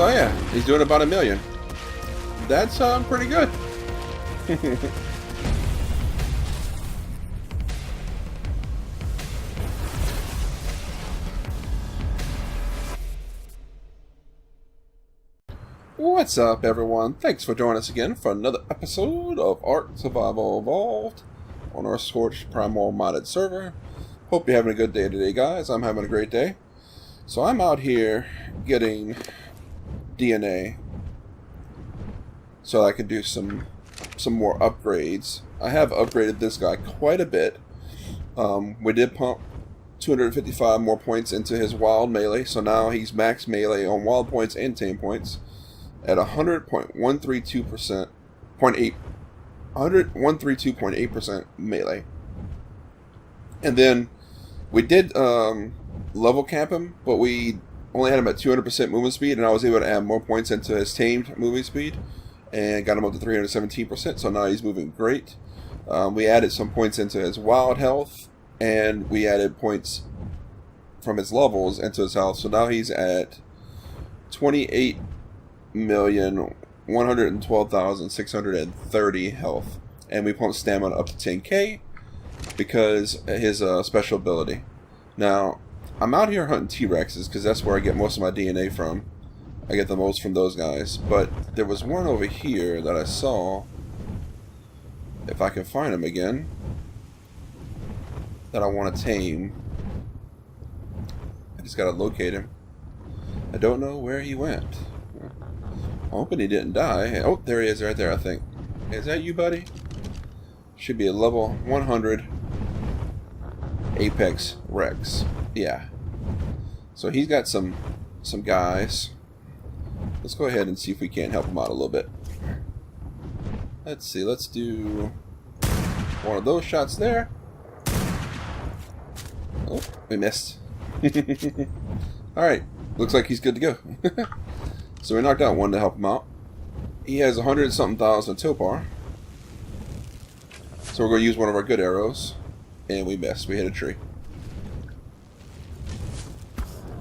So yeah, he's doing about 1 million. That's pretty good. What's up, everyone? Thanks for joining us again for another episode of ARK Survival Evolved on our Scorched Primal modded server. Hope you're having a good day today, guys. I'm having a great day. So I'm out here getting DNA so I can do some more upgrades. I have upgraded this guy quite a bit. We did pump 255 more points into his wild melee, so now he's max melee on wild points and tame points at 100.132%, 132.8% melee. And then we did level cap him, but we only had him at 200% movement speed, and I was able to add more points into his tamed moving speed and got him up to 317%, so now he's moving great. We added some points into his wild health, and we added points from his levels into his health, so now he's at 28,112,630 health, and we pumped stamina up to 10k because of his special ability. Now, I'm out here hunting T-Rexes because that's where I get most of my DNA from. I get the most from those guys, but there was one over here that I saw, if I can find him again, that I want to tame. I just gotta locate him. I don't know where he went. I'm hoping he didn't die. Oh, there he is right there, I think. Is that you, buddy? Should be a level 100 Apex Rex. Yeah. So he's got some guys. Let's go ahead and see if we can't help him out a little bit. Let's see. Let's do one of those shots there. Oh, we missed. Alright. Looks like he's good to go. So we knocked out one to help him out. He has 100-something thousand topar. So we're going to use one of our good arrows. And we missed. We hit a tree.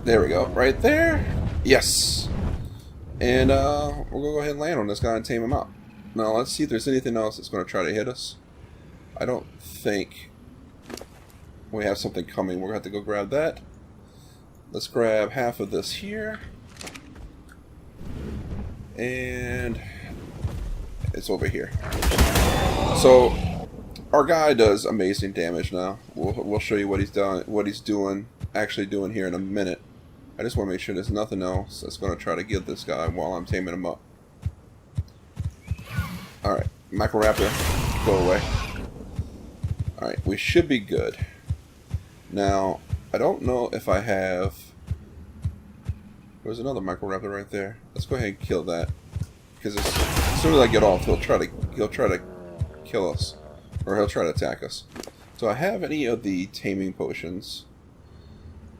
There we go. Right there. Yes. And we're going to go ahead and land on this guy and tame him out. Now let's see if there's anything else that's going to try to hit us. I don't think we have something coming. We're going to have to go grab that. Let's grab half of this here. And it's over here. So our guy does amazing damage now. We'll show you what he's done, actually doing here in a minute. I just want to make sure there's nothing else that's going to try to get this guy while I'm taming him up. Alright, Macroraptor, go away. Alright, we should be good. Now, I don't know if I have... There's another Macroraptor right there. Let's go ahead and kill that. Because as soon as I get off, he'll try to kill us. Or he'll try to attack us. Do I have any of the taming potions?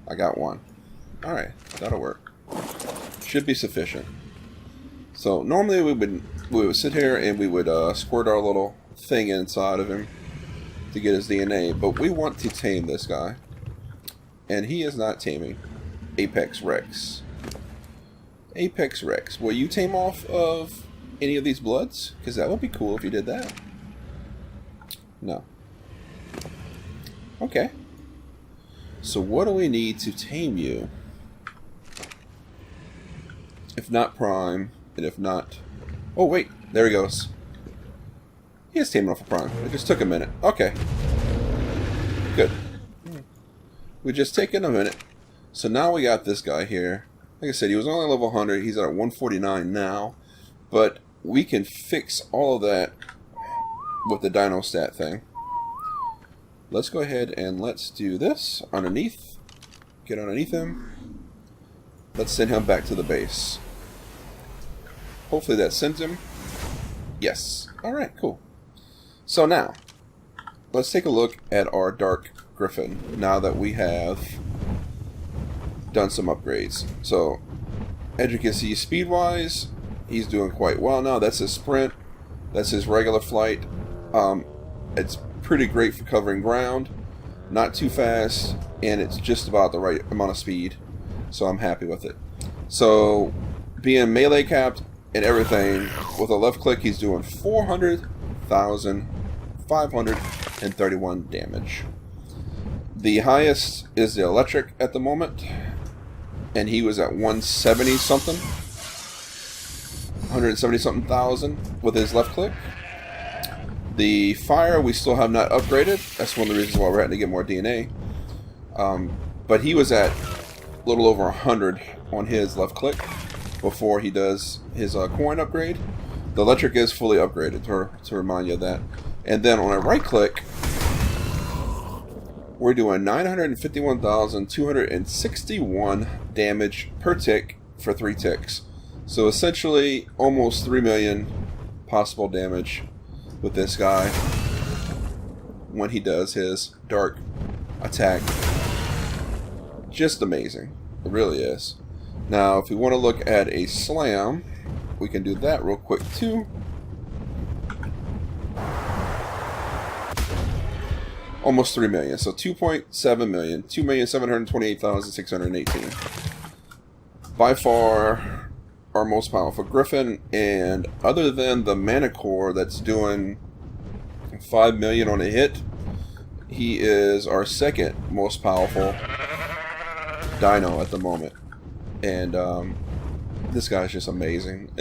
I got one. Alright, that'll work. Should be sufficient. So normally we would sit here and we would squirt our little thing inside of him to get his DNA, but we want to tame this guy. And he is not taming. Apex Rex. Apex Rex. Will you tame off of any of these bloods? Because that would be cool if you did that. No. Okay. So what do we need to tame you? If not Prime, and if not... Oh, wait. There he goes. He is taming off of Prime. It just took a minute. Okay. Good. We just taken a minute. So now we got this guy here. Like I said, he was only level 100. He's at 149 now. But we can fix all of that with the Dyno Stat thing. Let's go ahead and let's do this underneath. Get underneath him. Let's send him back to the base. Hopefully that sent him. Yes. Alright, cool. So now, let's take a look at our Dark Griffin now that we have done some upgrades. So, as you can see, speed-wise, he's doing quite well now. That's his sprint. That's his regular flight. It's pretty great for covering ground. Not too fast, and it's just about the right amount of speed. So I'm happy with it. So being melee capped and everything, with a left click, he's doing 400,531 damage. The highest is the electric at the moment, and he was at 170 something, 170 something thousand with his left click. The fire we still have not upgraded. That's one of the reasons why we're having to get more DNA. But he was at a little over 100 on his left click before he does his coin upgrade. The electric is fully upgraded, to remind you of that. And then on a right click, we're doing 951,261 damage per tick for 3 ticks. So essentially almost 3 million possible damage with this guy when he does his dark attack. Just amazing. It really is. Now, if we want to look at a slam, we can do that real quick too. Almost 3 million. So 2.7 million. 2,728,618. By far our most powerful Griffin, and other than the Mana Core that's doing 5 million on a hit, he is our second most powerful Dyno at the moment. And this guy's just amazing.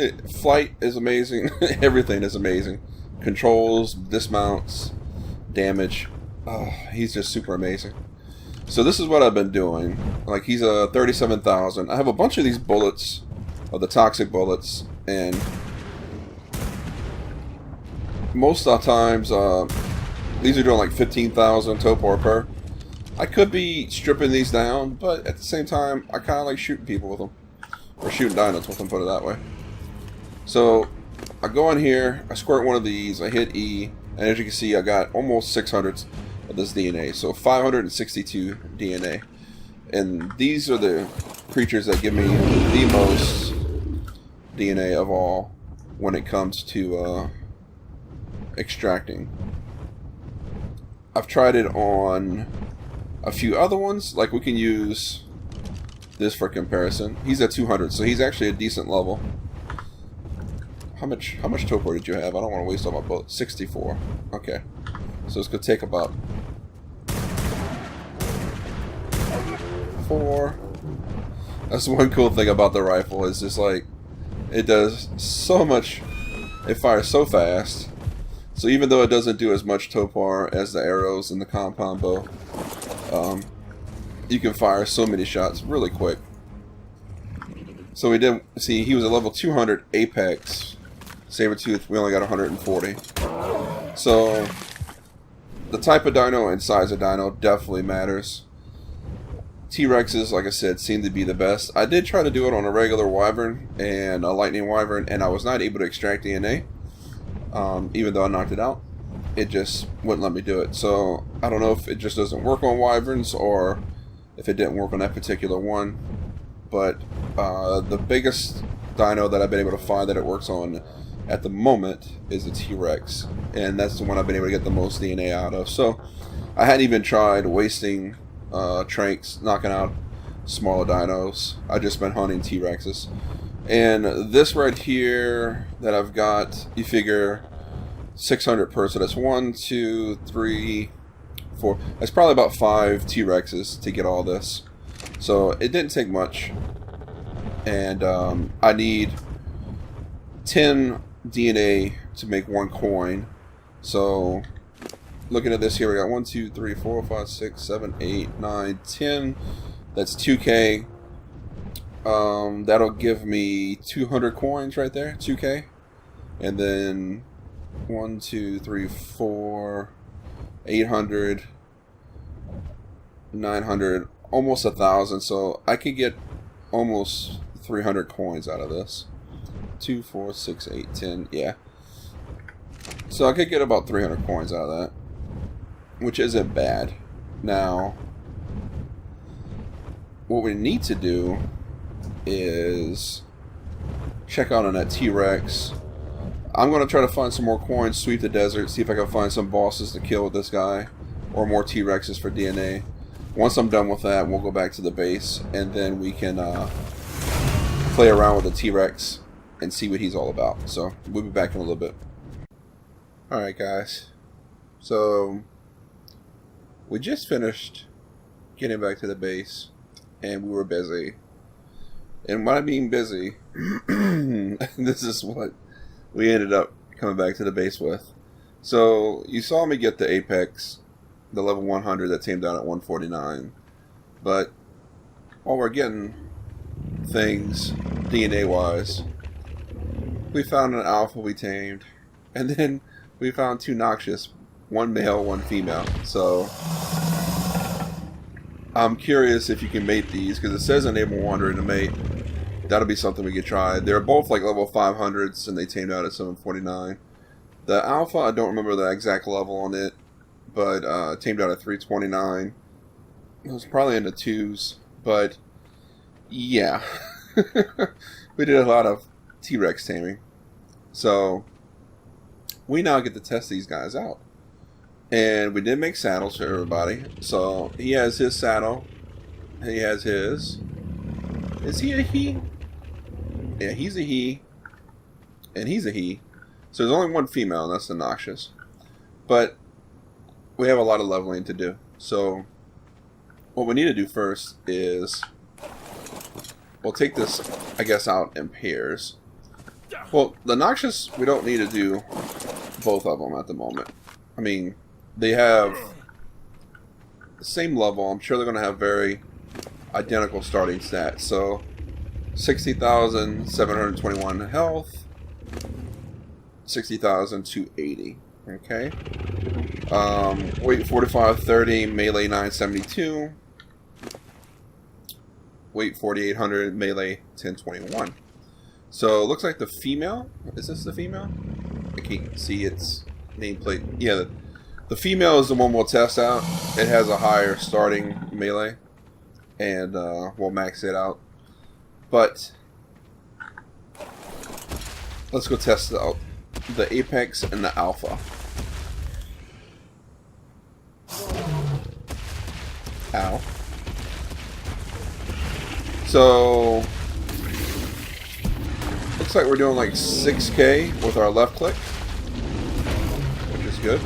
Flight is amazing. Everything is amazing. Controls, dismounts, damage. He's just super amazing. So this is what I've been doing. Like, he's a 37,000. I have a bunch of these bullets, of the toxic bullets, and most of the times these are doing like 15,000 topor per. I could be stripping these down, but at the same time I kind of like shooting people with them, or shooting dinos with them, put it that way. So I go in here, I squirt one of these, I hit E, and as you can see I got almost 600 of this DNA, so 562 DNA. And these are the creatures that give me the most DNA of all when it comes to extracting. I've tried it on a few other ones, like we can use this for comparison. He's at 200, so he's actually a decent level. How much topor did you have? I don't want to waste all my bullets. 64. Okay. So it's going to take about 4. That's one cool thing about the rifle, is just like, it does so much, it fires so fast. So even though it doesn't do as much topor as the arrows and the compound bow, you can fire so many shots really quick. So we did see he was a level 200 Apex Sabertooth. We only got 140. So the type of dino and size of dino definitely matters. T-Rexes, like I said, seem to be the best. I did try to do it on a regular wyvern and a lightning wyvern, and I was not able to extract DNA. Even though I knocked it out, it just wouldn't let me do it. So I don't know if it just doesn't work on wyverns, or if it didn't work on that particular one. But the biggest dino that I've been able to find that it works on at the moment is a T-Rex, and that's the one I've been able to get the most DNA out of. So I hadn't even tried wasting tranks knocking out smaller dinos. I just been hunting T-Rexes. And this right here that I've got, you figure 600 per, so that's 1, 2, 3, 4. That's probably about 5 T-Rexes to get all this. So it didn't take much. And I need 10 DNA to make 1 coin. So looking at this here, we got 1, 2, 3, 4, 5, 6, 7, 8, 9, 10. That's 2K. That'll give me 200 coins right there, 2K. And then 1, 2, 3, 4, 800, 900, almost 1,000. So I could get almost 300 coins out of this. 2, 4, 6, 8, 10, yeah. So I could get about 300 coins out of that, which isn't bad. Now, what we need to do is check out on that T-Rex. I'm going to try to find some more coins, sweep the desert, see if I can find some bosses to kill with this guy, or more T-Rexes for DNA. Once I'm done with that, we'll go back to the base, and then we can play around with the T-Rex and see what he's all about. So we'll be back in a little bit. Alright guys, so we just finished getting back to the base and we were busy. And by being busy, this is what we ended up coming back to the base with. So you saw me get the Apex, the level 100 that tamed down at 149. But while we're getting things DNA wise, we found an alpha we tamed, and then we found 2 noxious, 1 male, 1 female. So I'm curious if you can mate these, because it says enable wandering to mate. That'll be something we could try. They're both like level 500s, and they tamed out at 749. The alpha, I don't remember the exact level on it, but tamed out at 329. It was probably in the 2s, but yeah. We did a lot of T-Rex taming. So we now get to test these guys out. And we did make saddles for everybody. So he has his saddle. He has his. Is he a he? Yeah, he's a he. And he's a he. So there's only 1 female, and that's the noxious. But we have a lot of leveling to do. So what we need to do first is we'll take this, I guess, out in pairs. Well, the noxious, we don't need to do both of them at the moment. I mean, they have the same level. I'm sure they're going to have very identical starting stats. So 60,721 health, 60,280. Okay. Weight 4530, melee 972. Weight 4800, melee 1021. So it looks like the female. Is this the female? I can't see its nameplate. Yeah, the female is the one we'll test out. It has a higher starting melee, and we'll max it out. But let's go test out the Apex and the Alpha. Ow. So looks like we're doing like 6k with our left click, which is good.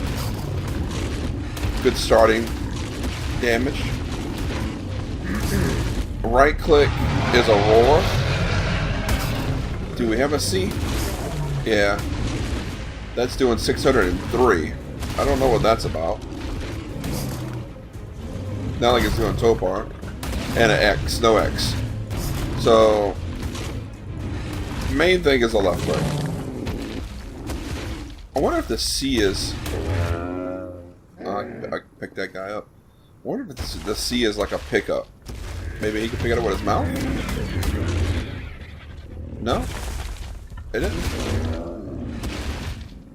Good starting damage. Right click is a roar. Do we have a C? Yeah. That's doing 603. I don't know what that's about. Not like it's doing Topar. And an X, no X. So main thing is the left click. I wonder if the C is... I picked that guy up. I wonder if the C is like a pickup. Maybe he can pick it up with his mouth? No? It didn't?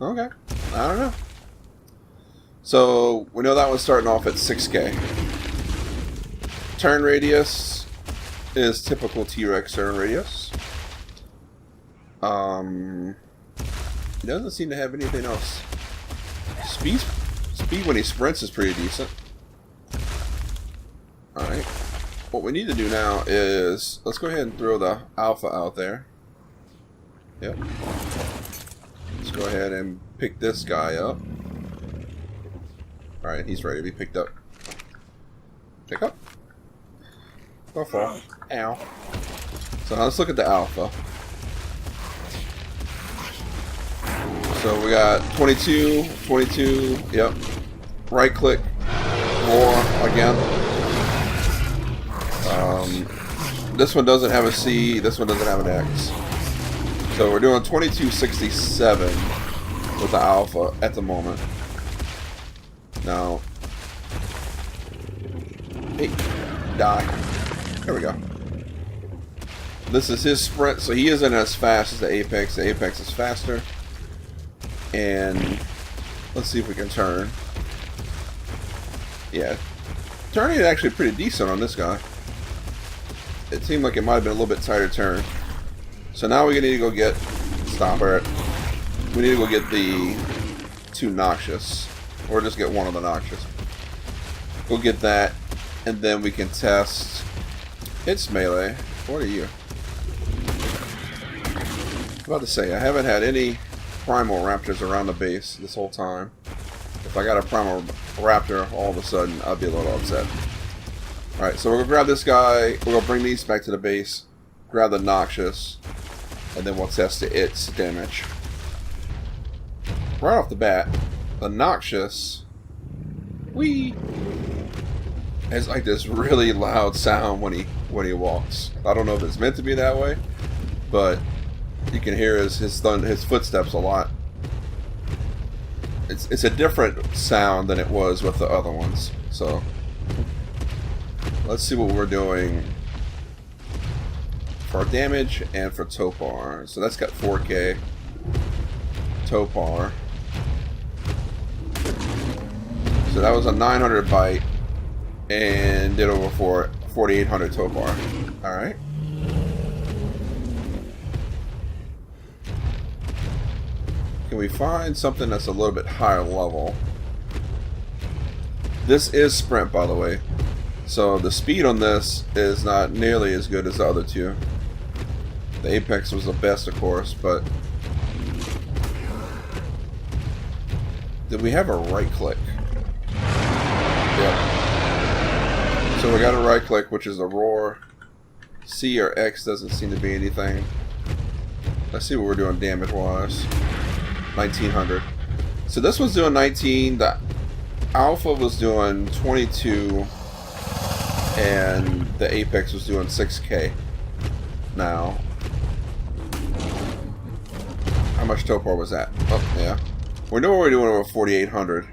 Okay. I don't know. So, we know that one's starting off at 6k. Turn radius is typical T-Rex turn radius. He doesn't seem to have anything else. Speed when he sprints is pretty decent. Alright. What we need to do now is, let's go ahead and throw the Alpha out there. Yep. Let's go ahead and pick this guy up. Alright, he's ready to be picked up. Pick up. Go fall. Ow. So now let's look at the Alpha. So we got 22, 22, yep. Right click, roar again. This one doesn't have a C, this one doesn't have an X. So we're doing 2267 with the Alpha at the moment. Now, hey, die. There we go. This is his sprint, so he isn't as fast as the Apex. The Apex is faster. And let's see if we can turn. Yeah. Turning is actually pretty decent on this guy. It seemed like it might have been a little bit tighter turn. So now we need to go get... Stop it. We need to go get the 2 noxious. Or just get one of the noxious. Go get that. And then we can test its melee. What are you? About to say, I haven't had any Primal Raptors around the base this whole time. If I got a Primal Raptor all of a sudden, I'd be a little upset. Alright, so we're going to grab this guy. We're going to bring these back to the base. Grab the Noxious. And then we'll test its damage. Right off the bat, the Noxious... Whee! Has like this really loud sound when he walks. I don't know if it's meant to be that way, but you can hear his footsteps a lot. It's a different sound than it was with the other ones. So let's see what we're doing for damage and for Topar. So that's got 4K. Topar. So that was a 900 bite and did over 4,800 Topar. Alright. Can we find something that's a little bit higher level? This is sprint, by the way. So the speed on this is not nearly as good as the other two. The Apex was the best, of course, but... Did we have a right click? Yep. So we got a right click, which is a roar. C or X doesn't seem to be anything. Let's see what we're doing damage wise. 1900. So this was doing 19. The Alpha was doing 22. And the Apex was doing 6K. Now, how much Topar was that? Oh, yeah. We know we're doing over 4,800.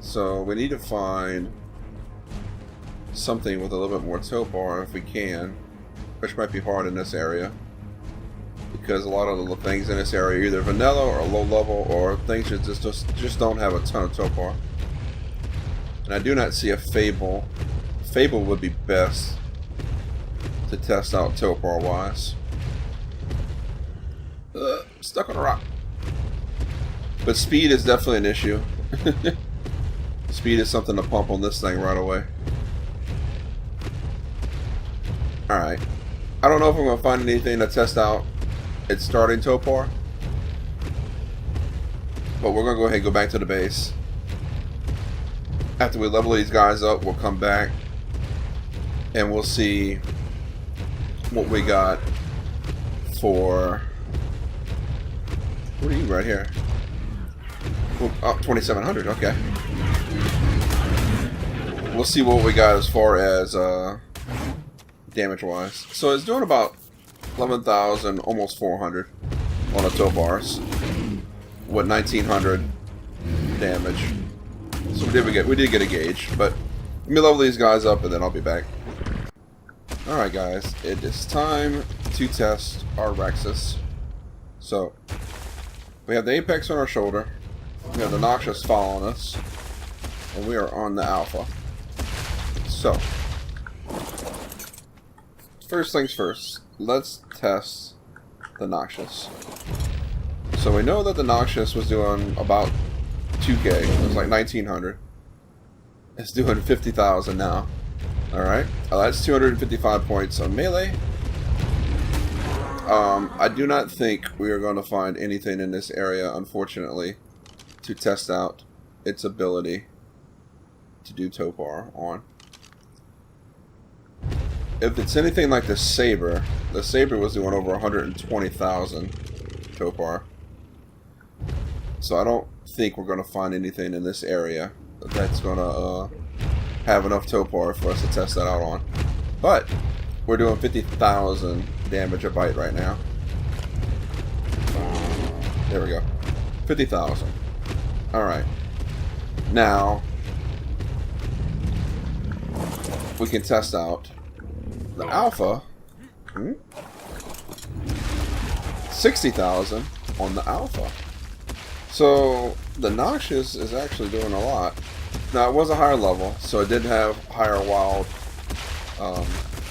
So we need to find something with a little bit more Topar if we can, which might be hard in this area because a lot of the things in this area are either vanilla or low level or things that just don't have a ton of Topar. And I do not see a Fable. Fable would be best to test out Topar wise. Stuck on a rock. But speed is definitely an issue. Speed is something to pump on this thing right away. Alright. I don't know if I'm going to find anything to test out its starting Topar. But we're going to go ahead and go back to the base. After we level these guys up, we'll come back. And we'll see what we got for... What are you right here? Oh, 2,700, okay. We'll see what we got as far as damage wise. So it's doing about 11,000, almost 400 on the Topars with 1,900 damage. So we did get a gauge, but let me level these guys up and then I'll be back. Alright guys, it is time to test our Exes. So we have the Apex on our shoulder, we have the Noxious following us, and we are on the Alpha. So first things first, let's test the Noxious. So we know that the Noxious was doing about 2K, it was like 1,900. It's doing 50,000 now. Alright, that's 255 points on melee. I do not think we are going to find anything in this area, unfortunately, to test out its ability to do Topar on. If it's anything like the Saber was doing over 120,000 Topar. So I don't think we're going to find anything in this area that's going to have enough Topar for us to test that out on. But we're doing 50,000 damage a bite right now. There we go. 50,000. Alright. Now, we can test out the Alpha. 60,000 on the Alpha. So, the Noxious is actually doing a lot. Now, it was a higher level, so it did have higher wild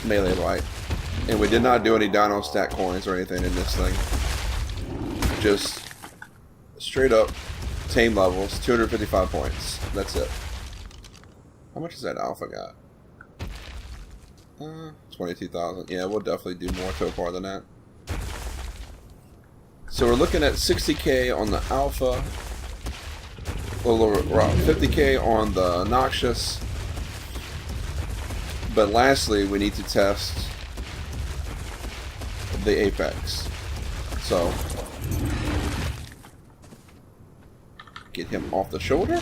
melee bite. And we did not do any Dyno Stat coins or anything in this thing. Just straight up tame levels, 255 points. That's it. How much has that Alpha got? 22,000. Yeah, we'll definitely do more Topar than that. So we're looking at 60k on the alpha, a little around 50k on the noxious. But lastly, we need to test the apex. So get him off the shoulder.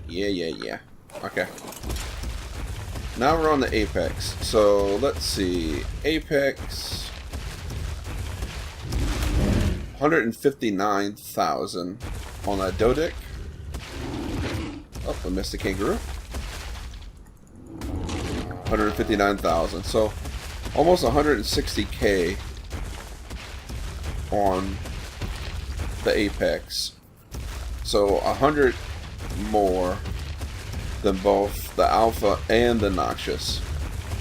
Yeah. Okay. Now we're on the apex. So let's see. Apex 159,000 on that Dodic. Oh, we missed the kangaroo. 159,000. So almost 160k on the apex. So 100 more than both the alpha and the noxious.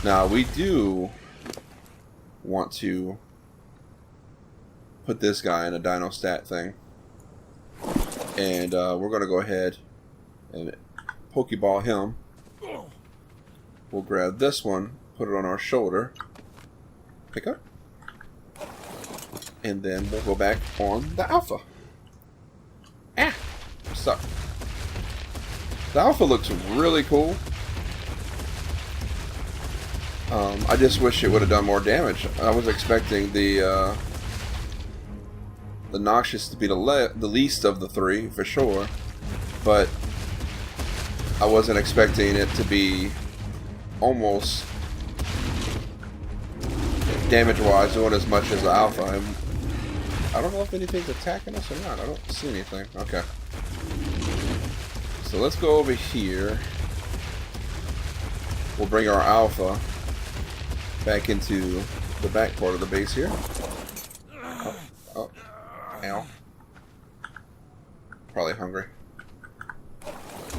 Now we do want to put this guy in a Dyno Stat thing, and we're going to go ahead and Pokeball him. We'll grab this one, put it on our shoulder, pick up, and then we'll go back on the alpha. Ah, stuck. The alpha looks really cool. I just wish it would have done more damage. I was expecting the noxious to be the least of the three for sure, but I wasn't expecting it to be almost damage-wise doing as much as the alpha. I don't know if anything's attacking us or not. I don't see anything. Okay. So let's go over here. We'll bring our alpha back into the back part of the base here. Oh. Ow. Probably hungry.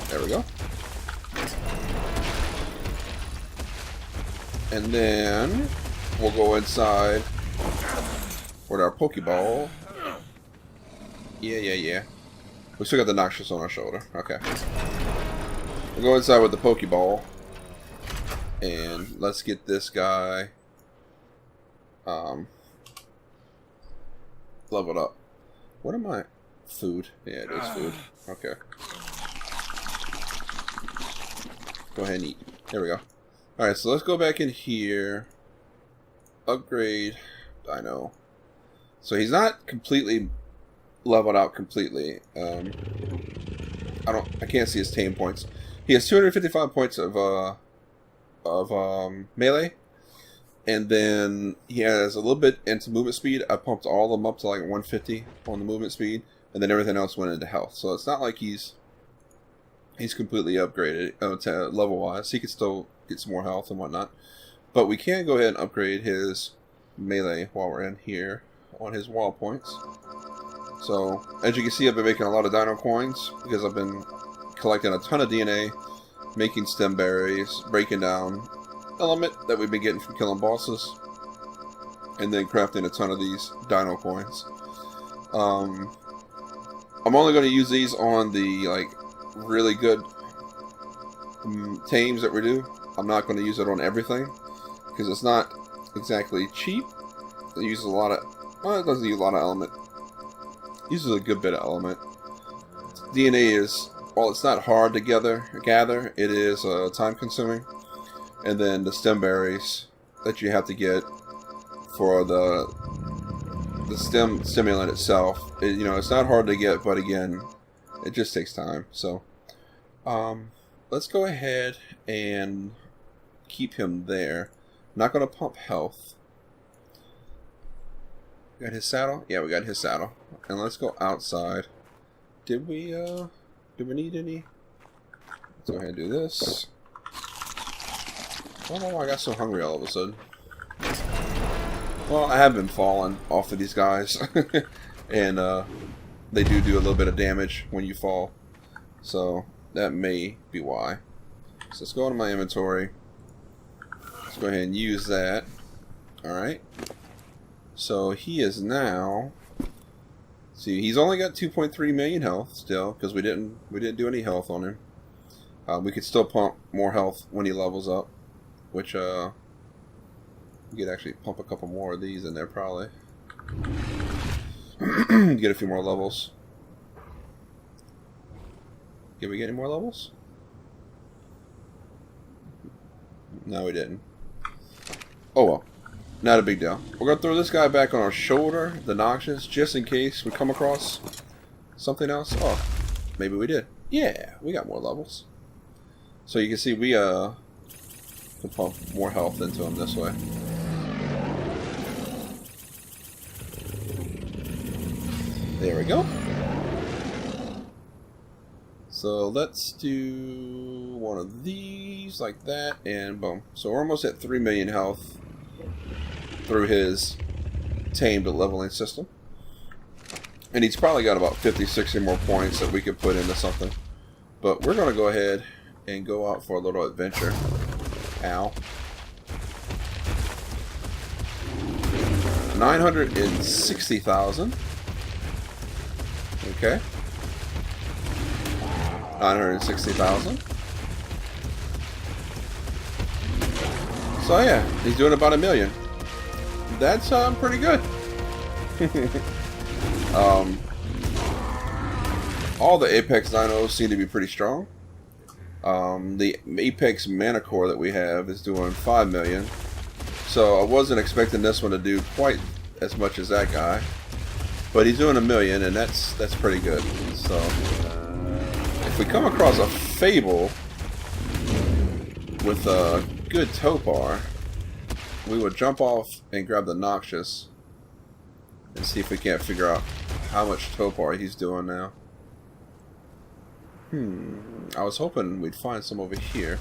There we go. And then we'll go inside with our Pokeball. Yeah. We still got the noxious on our shoulder. Okay. We'll go inside with the Pokeball. And let's get this guy leveled up. What am I? Food. Yeah, it is food. Okay. Go ahead and eat. There we go. Alright, so let's go back in here. Upgrade Dyno. So he's not completely leveled out completely. I can't see his tame points. He has 255 points of melee, and then he has a little bit into movement speed. I pumped all of them up to like 150 on the movement speed, and then everything else went into health. So it's not like he's completely upgraded to level wise. He could still get some more health and whatnot, but we can go ahead and upgrade his melee while we're in here on his wall points. So as you can see, I've been making a lot of Dyno coins because I've been collecting a ton of DNA, making stem berries, breaking down element that we've been getting from killing bosses, and then crafting a ton of these Dyno coins. I'm only going to use these on the really good tames that we do. I'm not going to use it on everything because it's not exactly cheap. It uses a lot of, well, it doesn't use a lot of element. It uses a good bit of element. DNA is, well, it's not hard to gather. It is time consuming. And then the stem berries that you have to get for the stem stimulant itself, it's not hard to get, but again, it just takes time. So let's go ahead and keep him there. I'm not going to pump health. Got his saddle? Yeah, we got his saddle. And let's go outside. Did we need any? Let's go ahead and do this. I don't know why I got so hungry all of a sudden. Well, I have been falling off of these guys. And they do a little bit of damage when you fall. So that may be why. So let's go into my inventory. Let's go ahead and use that. Alright. So he is now... See, he's only got 2.3 million health still, because we didn't do any health on him. We could still pump more health when he levels up, which We could actually pump a couple more of these in there probably. Get a few more levels. Did we get any more levels? No, we didn't. Oh well. Not a big deal. We're going to throw this guy back on our shoulder, the Noxious, just in case we come across something else. Oh, maybe we did. Yeah, we got more levels. So you can see we can pump more health into him this way. There we go. So let's do one of these like that, and boom. So we're almost at 3 million health through his tamed leveling system. And he's probably got about 50, 60 more points that we could put into something. But we're going to go ahead and go out for a little adventure. Ow. 960,000. Okay. 960,000. So yeah, he's doing about 1 million. That's pretty good. All the Apex Dinos seem to be pretty strong. The Apex Mana Core that we have is doing 5 million. So I wasn't expecting this one to do quite as much as that guy. But he's doing 1 million, and that's pretty good. So if we come across a Fable with a good Topar, we would jump off and grab the Noxious and see if we can't figure out how much Topar he's doing now. I was hoping we'd find some over here.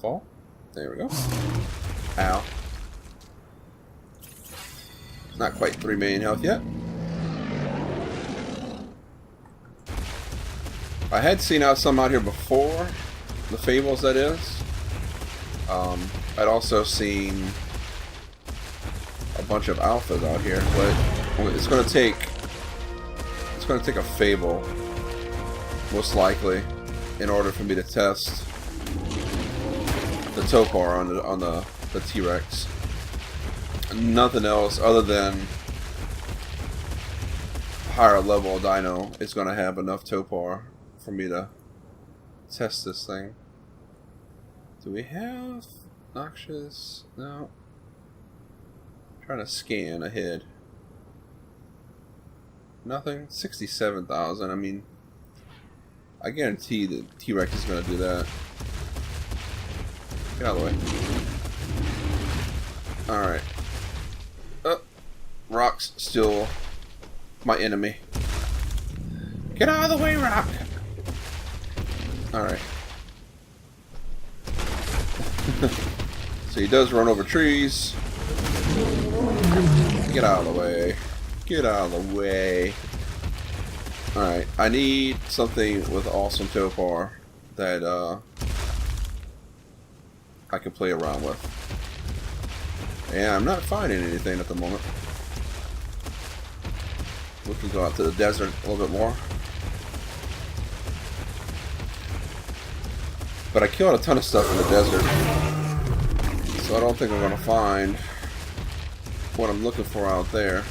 Fall? There we go. Ow. Not quite 3 million health yet. I had seen some out here before, the Fables that is. I'd also seen a bunch of alphas out here, but it's going to take a Fable, most likely, in order for me to test the Topar on the T-Rex. Nothing else other than higher level Dino is going to have enough Topar for me to test this thing. Do we have Noxious? No. I'm trying to scan ahead. Nothing. 67,000. I mean, I guarantee that T-Rex is going to do that. Get out of the way. Alright. Rock's still my enemy. Get out of the way, Rock! Alright. So he does run over trees. Get out of the way. Get out of the way. Alright, I need something with awesome Topar that I can play around with. And I'm not finding anything at the moment. We can go out to the desert a little bit more. But I killed a ton of stuff in the desert, so I don't think I'm going to find what I'm looking for out there.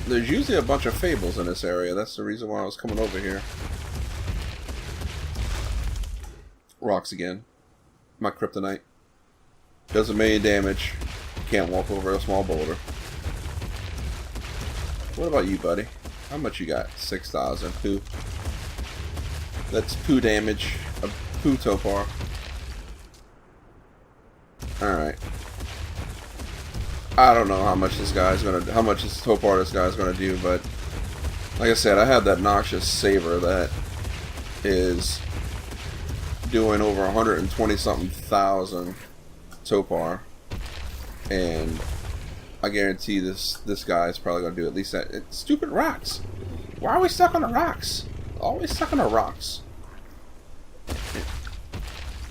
There's usually a bunch of Fables in this area. That's the reason why I was coming over here. Rocks again. My kryptonite. Does 1 million damage. Can't walk over a small boulder. What about you, buddy? How much you got? 6,000. Poo. That's poo damage. A poo Topar. Alright. I don't know how much this Topar this guy's gonna do, but like I said, I have that Noxious Saber that is doing over 120 something thousand Topar, and I guarantee this guy is probably gonna do at least that. Stupid rocks! Why are we stuck on the rocks? Always stuck on the rocks. It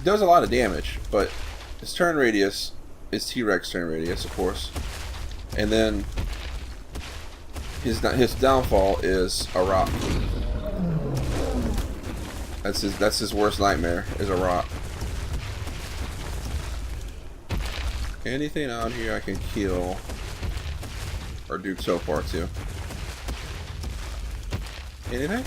does a lot of damage, but his turn radius is T-Rex turn radius, of course, and then his downfall is a rock. That's his worst nightmare, is a rock. Anything out here I can kill or do so far too? Anything?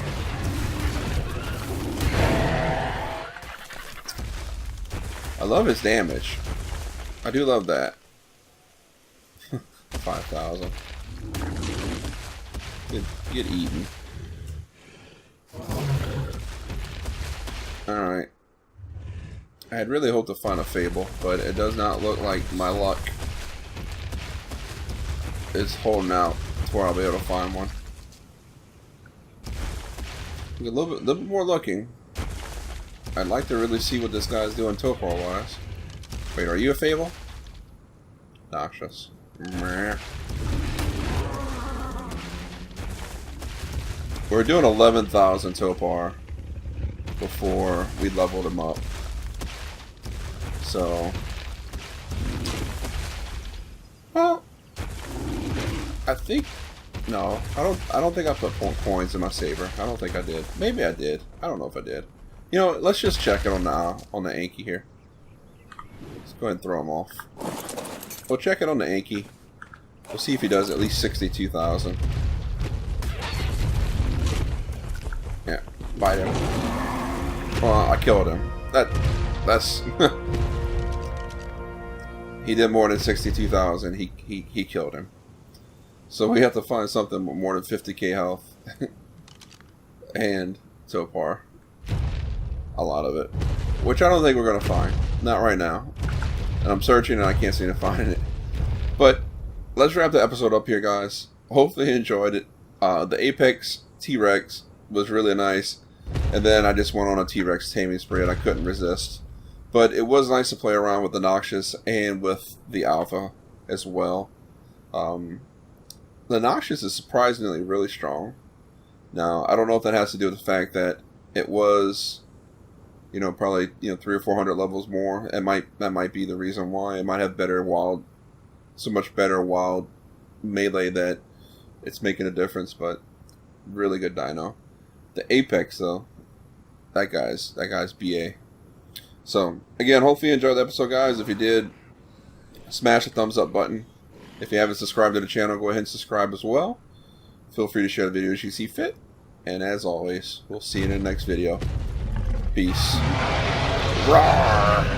I love his damage. I do love that. 5,000. Get eaten. Alright. I had really hoped to find a Fable, but it does not look like my luck is holding out to where I'll be able to find one. A little bit more looking. I'd like to really see what this guy's doing Topar wise. Wait, are you a Fable? Noxious. Meh. We're doing 11,000 Topar before we leveled him up. So, well, I think no, I don't think I put coins in my saber. I don't think I did. Maybe I did. I don't know if I did. You know, let's just check it on the Anki here. Let's go ahead and throw him off. We'll check it on the Anki. We'll see if he does at least 62,000. Yeah, bite him. Well, I killed him. That's he did more than 62,000. He killed him. So we have to find something with more than 50k health and Topar. A lot of it, which I don't think we're gonna find. Not right now. And I'm searching and I can't seem to find it. But let's wrap the episode up here, guys. Hopefully you enjoyed it. The Apex T-Rex was really nice, and then I just went on a T-Rex taming spree and I couldn't resist. But it was nice to play around with the Noxious and with the Alpha as well. The Noxious is surprisingly really strong. Now, I don't know if that has to do with the fact that it was, you know, probably, you know, 300 or 400 levels more. That might be the reason why. It might have better wild, so much better wild melee that it's making a difference. But really good dino. The Apex though, that guy's BA. So again, hopefully you enjoyed the episode, guys. If you did, smash the thumbs up button. If you haven't subscribed to the channel, go ahead and subscribe as well. Feel free to share the video as you see fit. And as always, we'll see you in the next video. Peace. Rawr!